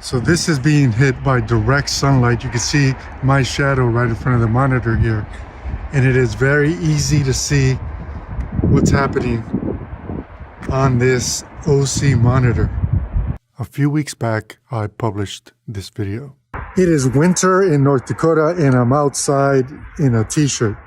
So this is being hit by direct sunlight. You can see my shadow right in front of the monitor here. And it is very easy to see what's happening on this OSEE monitor. A few weeks back, I published this video. It is winter in North Dakota and I'm outside in a t-shirt.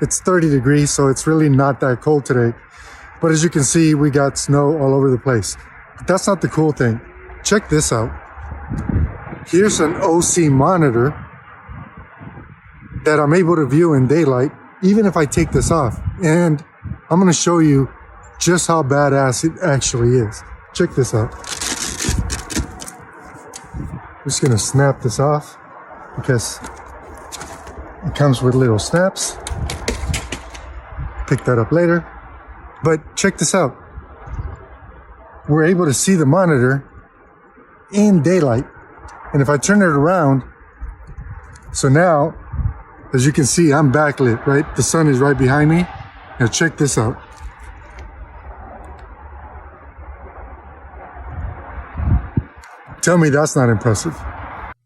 It's 30 degrees, so it's really not that cold today. But as you can see, we got snow all over the place. But that's not the cool thing. Check this out. Here's an OSEE monitor that I'm able to view in daylight, even if I take this off. And I'm gonna show you just how badass it actually is. Check this out. I'm just gonna snap this off because it comes with little snaps. Pick that up later. But check this out. We're able to see the monitor in daylight. And if I turn it around, so now, as you can see, I'm backlit, right? The sun is right behind me. Now check this out. Tell me that's not impressive.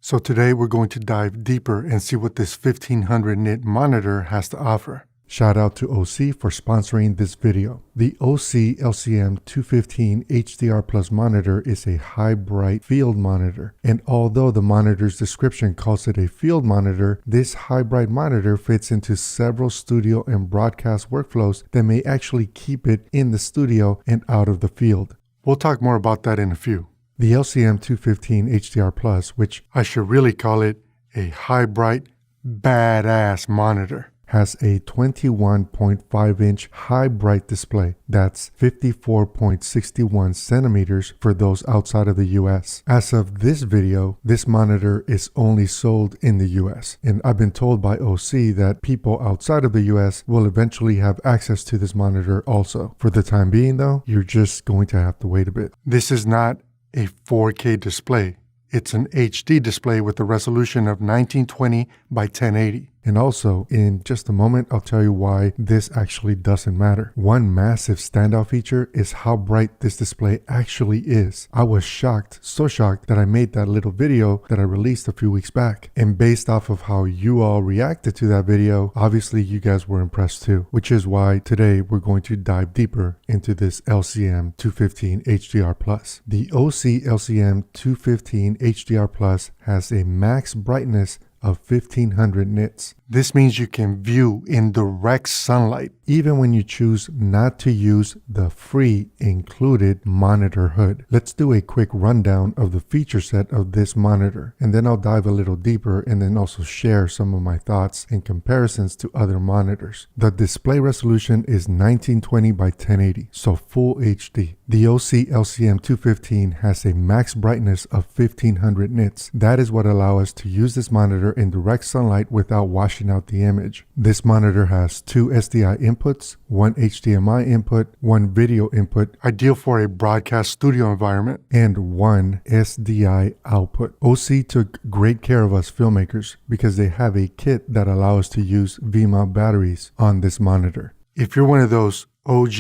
So today we're going to dive deeper and see what this 1500 nit monitor has to offer. Shout out to OSEE for sponsoring this video. The OSEE LCM-215 HDR Plus monitor is a high bright field monitor. And although the monitor's description calls it a field monitor, this high bright monitor fits into several studio and broadcast workflows that may actually keep it in the studio and out of the field. We'll talk more about that in a few. The LCM-215 HDR Plus, which I should really call it a high bright badass monitor, has a 21.5 inch high bright display. That's 54.61 centimeters for those outside of the US. As of this video, this monitor is only sold in the US. And I've been told by OSEE that people outside of the US will eventually have access to this monitor also. For the time being though, you're just going to have to wait a bit. This is not a 4K display. It's an HD display with a resolution of 1920 by 1080. And also, in just a moment, I'll tell you why this actually doesn't matter. One massive standout feature is how bright this display actually is. I was shocked, so shocked, that I made that little video that I released a few weeks back. And based off of how you all reacted to that video, obviously you guys were impressed too. Which is why today we're going to dive deeper into this LCM-215 HDR Plus. The OSEE LCM-215 HDR Plus has a max brightness of 1500 nits. This means you can view in direct sunlight, even when you choose not to use the free included monitor hood. Let's do a quick rundown of the feature set of this monitor, and then I'll dive a little deeper and then also share some of my thoughts and comparisons to other monitors. The display resolution is 1920 by 1080, so full HD. The OSEE LCM-215 has a max brightness of 1500 nits. That is what allows us to use this monitor in direct sunlight without washing out the image. This monitor has 2 SDI inputs, 1 HDMI input, 1 video input, ideal for a broadcast studio environment, and 1 SDI output. OSEE took great care of us filmmakers because they have a kit that allows us to use V-mount batteries on this monitor. If you're one of those OG,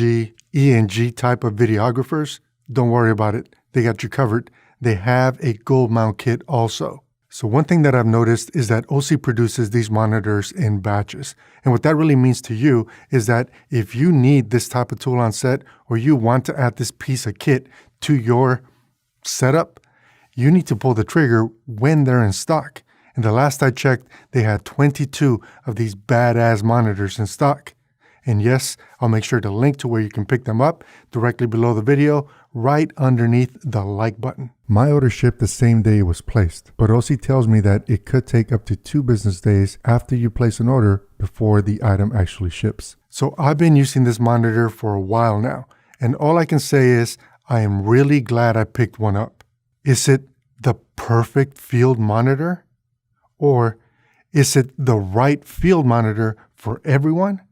E&G type of videographers, don't worry about it. They got you covered. They have a gold mount kit also. So one thing that I've noticed is that OSEE produces these monitors in batches. And what that really means to you is that if you need this type of tool on set, or you want to add this piece of kit to your setup, you need to pull the trigger when they're in stock. And the last I checked, they had 22 of these badass monitors in stock. And yes, I'll make sure to link to where you can pick them up directly below the video, right underneath the like button. My order shipped the same day it was placed, but OSEE tells me that it could take up to 2 business days after you place an order before the item actually ships. So I've been using this monitor for a while now, and all I can say is I am really glad I picked one up. Is it the perfect field monitor? Or is it the right field monitor for everyone?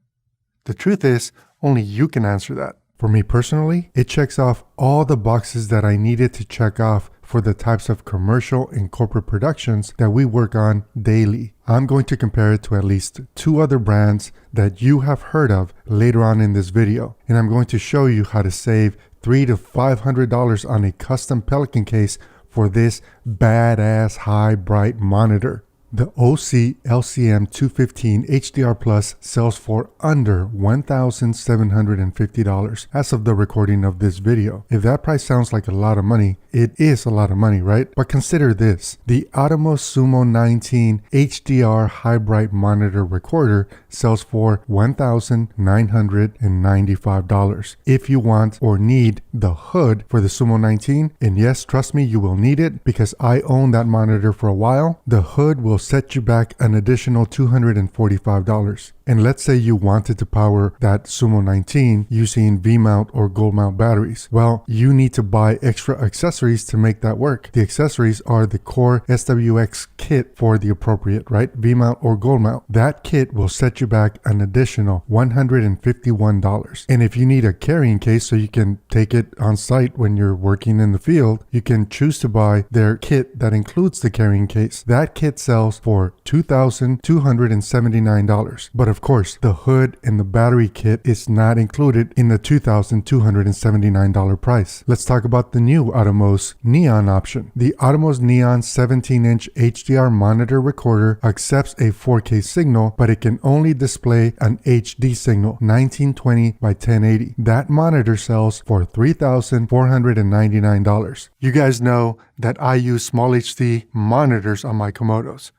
The truth is, only you can answer that. For me personally, it checks off all the boxes that I needed to check off for the types of commercial and corporate productions that we work on daily. I'm going to compare it to at least 2 other brands that you have heard of later on in this video. And I'm going to show you how to save $300 to $500 on a custom Pelican case for this badass high bright monitor. The OSEE LCM-215 HDR Plus sells for under $1,750 as of the recording of this video. If that price sounds like a lot of money, it is a lot of money, right? But consider this. The Atomos Sumo 19 HDR high bright monitor recorder sells for $1,995. If you want or need the hood for the Sumo 19, and yes, trust me, you will need it because I own that monitor for a while, the hood will set you back an additional $245. And let's say you wanted to power that Sumo 19 using V-mount or gold mount batteries. Well, you need to buy extra accessories to make that work. The accessories are the core SWX kit for the appropriate, right? V-mount or gold mount. That kit will set you back an additional $151. And if you need a carrying case so you can take it on site when you're working in the field, you can choose to buy their kit that includes the carrying case. That kit sells for $2,279. But of course, the hood and the battery kit is not included in the $2,279 price. Let's talk about the new Atomos Neon option. The Atomos Neon 17-inch HDR monitor recorder accepts a 4K signal, but it can only display an HD signal, 1920 by 1080. That monitor sells for $3,499. You guys know that I use small HD monitors on my Komodos.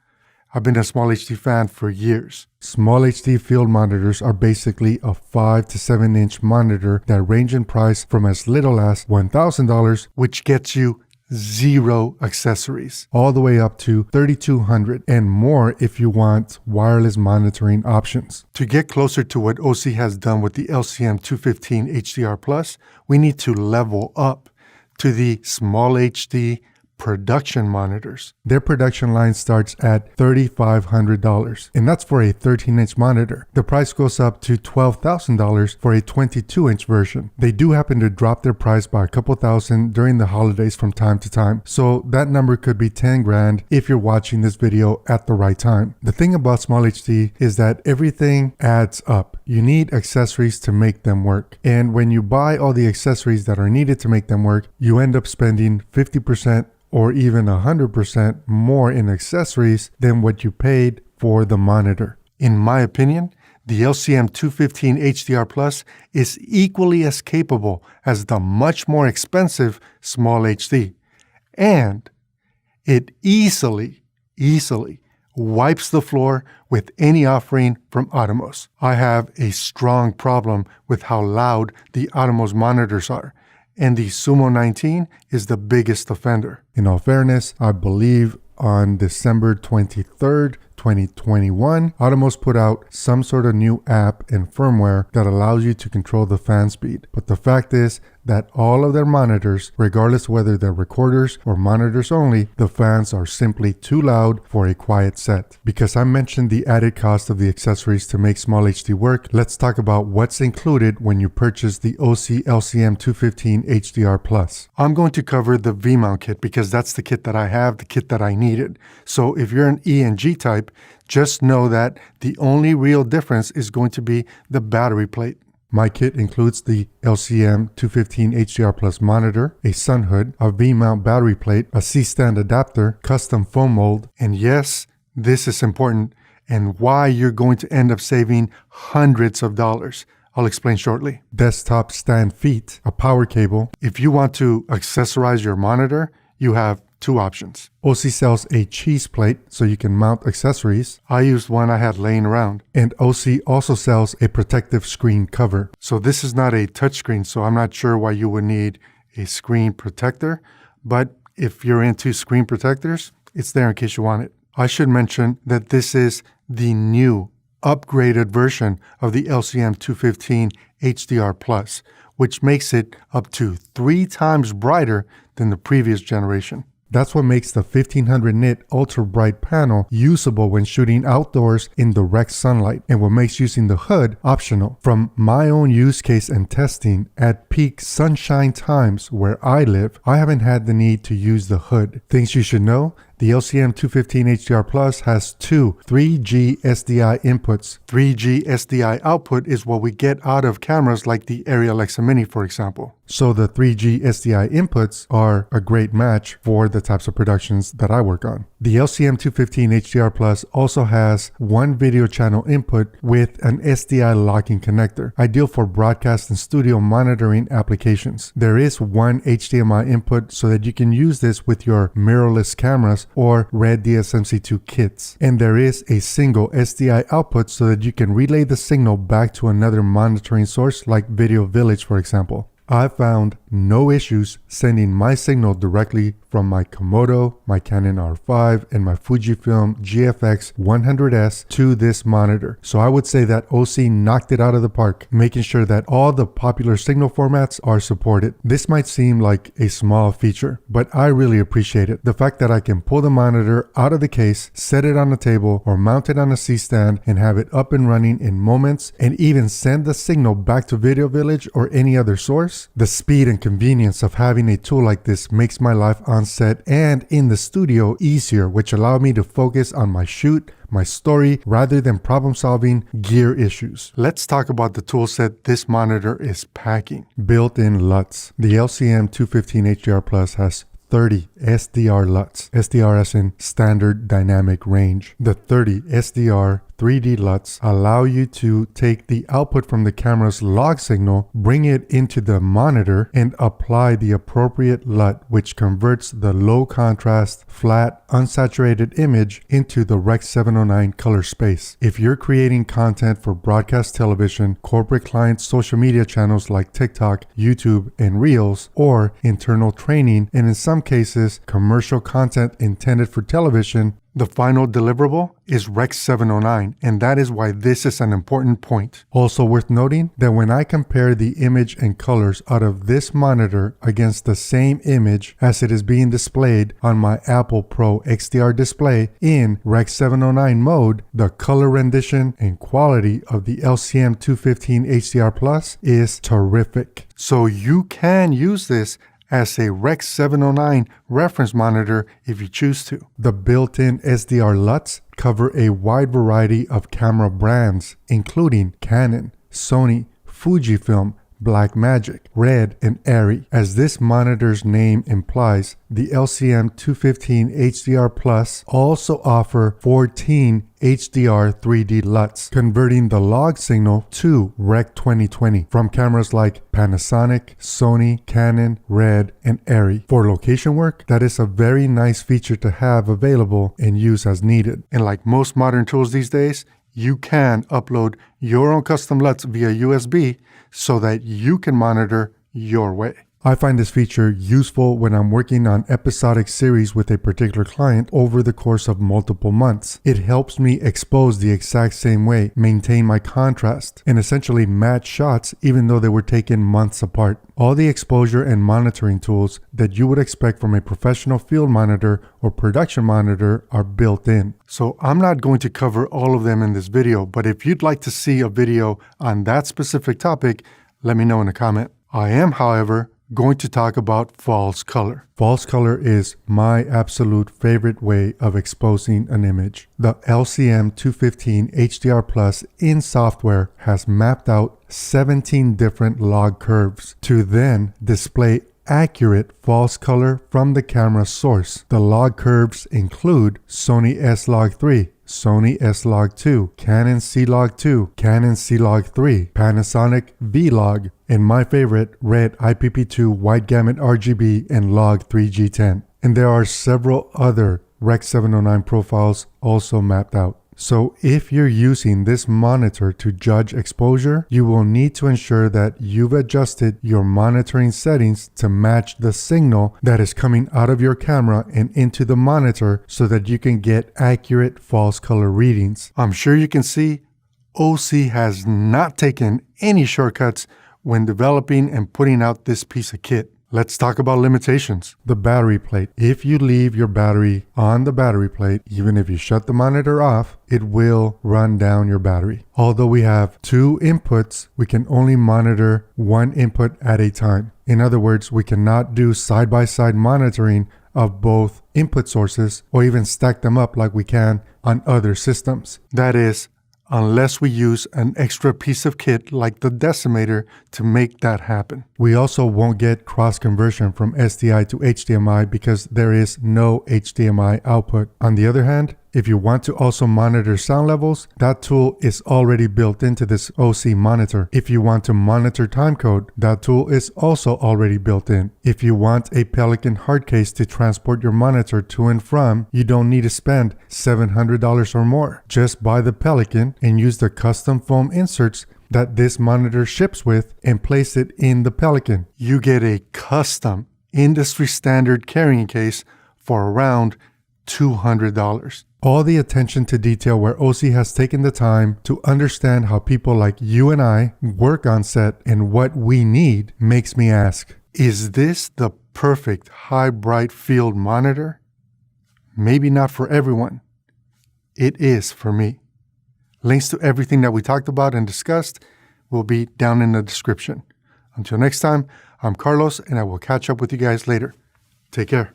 I've been a small HD fan for years. Small HD field monitors are basically a 5 to 7 inch monitor that range in price from as little as $1,000, which gets you zero accessories, all the way up to $3,200 and more if you want wireless monitoring options. To get closer to what OSEE has done with the LCM-215 HDR Plus, we need to level up to the small HD production monitors. Their production line starts at $3,500, and that's for a 13-inch monitor. The price goes up to $12,000 for a 22-inch version. They do happen to drop their price by a couple thousand during the holidays from time to time, so that number could be 10 grand if you're watching this video at the right time. The thing about small HD is that everything adds up. You need accessories to make them work, and when you buy all the accessories that are needed to make them work, you end up spending 50% or even 100% more in accessories than what you paid for the monitor. In my opinion, the LCM-215 HDR Plus is equally as capable as the much more expensive Small HD, and it easily wipes the floor with any offering from Atomos. I have a strong problem with how loud the Atomos monitors are, and the Sumo 19 is the biggest offender. In all fairness, I believe on December 23rd, 2021, Atomos put out some sort of new app and firmware that allows you to control the fan speed. But the fact is that all of their monitors, regardless whether they're recorders or monitors only, the fans are simply too loud for a quiet set. Because I mentioned the added cost of the accessories to make Small HD work, let's talk about what's included when you purchase the OSEE LCM-215 HDR Plus. I'm going to cover the V-mount kit because that's the kit that I have, the kit that I needed. So if you're an E and G type, just know that the only real difference is going to be the battery plate. My kit includes the LCM-215 HDR Plus monitor, a sun hood, a V-mount battery plate, a C-stand adapter, custom foam mold, and yes, this is important and why you're going to end up saving hundreds of dollars. I'll explain shortly. Desktop stand feet, a power cable. If you want to accessorize your monitor, you have two options. OSEE sells a cheese plate so you can mount accessories. I used one I had laying around. And OSEE also sells a protective screen cover. So this is not a touchscreen, so I'm not sure why you would need a screen protector. But if you're into screen protectors, it's there in case you want it. I should mention that this is the new upgraded version of the LCM-215 HDR Plus, which makes it up to 3 times brighter than the previous generation. That's what makes the 1500 nit ultra bright panel usable when shooting outdoors in direct sunlight, and what makes using the hood optional. From my own use case and testing, at peak sunshine times where I live, I haven't had the need to use the hood. Things you should know: The LCM-215HDR Plus has two 3G SDI inputs. 3G SDI output is what we get out of cameras like the Arri Alexa Mini, for example. So the 3G SDI inputs are a great match for the types of productions that I work on. The LCM-215HDR Plus also has one video channel input with an SDI locking connector, ideal for broadcast and studio monitoring applications. There is one HDMI input so that you can use this with your mirrorless cameras or Red DSMC2 kits. And there is a single SDI output so that you can relay the signal back to another monitoring source like Video Village, for example. I found no issues sending my signal directly from my Komodo, my Canon R5, and my Fujifilm GFX 100S to this monitor. So I would say that OSEE knocked it out of the park, making sure that all the popular signal formats are supported. This might seem like a small feature, but I really appreciate it. The fact that I can pull the monitor out of the case, set it on the table, or mount it on a C-stand and have it up and running in moments, and even send the signal back to Video Village or any other source. The speed and convenience of having a tool like this makes my life on set and in the studio easier, which allowed me to focus on my shoot, my story, rather than problem-solving gear issues. Let's talk about the toolset this monitor is packing. Built-in LUTs. The LCM-215HDR Plus has 30 SDR LUTs. SDR as in standard dynamic range. The 30 SDR 3D LUTs allow you to take the output from the camera's log signal, bring it into the monitor, and apply the appropriate LUT, which converts the low contrast, flat, unsaturated image into the Rec. 709 color space. If you're creating content for broadcast television, corporate clients' social media channels like TikTok, YouTube, and Reels, or internal training, and in some cases, commercial content intended for television, the final deliverable is Rec. 709, and that is why this is an important point. Also worth noting that when I compare the image and colors out of this monitor against the same image as it is being displayed on my Apple Pro XDR display in Rec. 709 mode, the color rendition and quality of the LCM-215HDR Plus is terrific. So you can use this as a Rec. 709 reference monitor if you choose to. The built-in SDR LUTs cover a wide variety of camera brands, including Canon, Sony, Fujifilm, Blackmagic, Red, and Arri. As this monitor's name implies, the LCM-215HDR Plus also offer 14 HDR 3D LUTs, converting the log signal to Rec. 2020 from cameras like Panasonic, Sony, Canon, Red, and Arri. For location work, that is a very nice feature to have available and use as needed. And like most modern tools these days, you can upload your own custom LUTs via USB so that you can monitor your way. I find this feature useful when I'm working on episodic series with a particular client over the course of multiple months. It helps me expose the exact same way, maintain my contrast, and essentially match shots even though they were taken months apart. All the exposure and monitoring tools that you would expect from a professional field monitor or production monitor are built in. So I'm not going to cover all of them in this video, but if you'd like to see a video on that specific topic, let me know in a comment. I am, however, going to talk about false color. False color is my absolute favorite way of exposing an image. The LCM-215HDR Plus in software has mapped out 17 different log curves to then display accurate false color from the camera source. The log curves include Sony S-Log3, Sony S-Log2, Canon C-Log2, Canon C-Log3, Panasonic V-Log, and my favorite, Red IPP2 Wide Gamut RGB and Log3G10. And there are several other Rec. 709 profiles also mapped out. So if you're using this monitor to judge exposure, you will need to ensure that you've adjusted your monitoring settings to match the signal that is coming out of your camera and into the monitor so that you can get accurate false color readings. I'm sure you can see OSEE has not taken any shortcuts when developing and putting out this piece of kit. Let's talk about limitations. The battery plate. If you leave your battery on the battery plate, even if you shut the monitor off, it will run down your battery. Although we have two inputs, we can only monitor one input at a time. In other words, we cannot do side-by-side monitoring of both input sources or even stack them up like we can on other systems. That is, unless we use an extra piece of kit like the decimator to make that happen. We also won't get cross conversion from SDI to HDMI because there is no HDMI output. On the other hand, if you want to also monitor sound levels, that tool is already built into this OSEE monitor. If you want to monitor timecode, that tool is also already built in. If you want a Pelican hard case to transport your monitor to and from, you don't need to spend $700 or more. Just buy the Pelican and use the custom foam inserts that this monitor ships with and place it in the Pelican. You get a custom industry standard carrying case for around $200. All the attention to detail where OSEE has taken the time to understand how people like you and I work on set and what we need makes me ask, is this the perfect high bright field monitor? Maybe not for everyone. It is for me. Links to everything that we talked about and discussed will be down in the description. Until next time, I'm Carlos and I will catch up with you guys later. Take care.